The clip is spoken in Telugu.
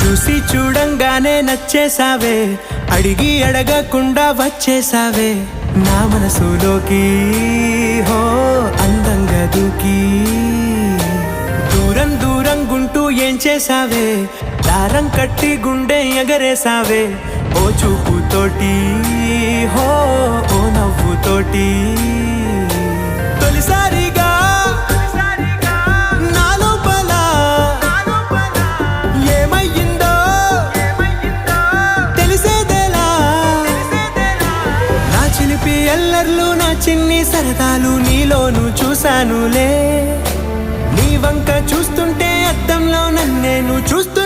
చూసి చూడంగానే నచ్చేసావే, అడిగి అడగకుండా వచ్చేసావే నా మనసులోకి, హో అందంగా దూకి. దూరం దూరం గుంటూ ఏం చేసావే, దారం కట్టి గుండె ఎగరేసావే ఓ చూపుతోటి, హో ఓ నవ్వుతోటి. తొలిసారిగా నా లోపల ఏమయ్యిందో తెలిసేదేలా. నా చిలిపి ఎల్లర్లు, నా చిన్ని సరదాలు నీలోను చూశానులే. నీ వంక చూస్తుంటే అద్దంలో నన్నేను చూస్తూ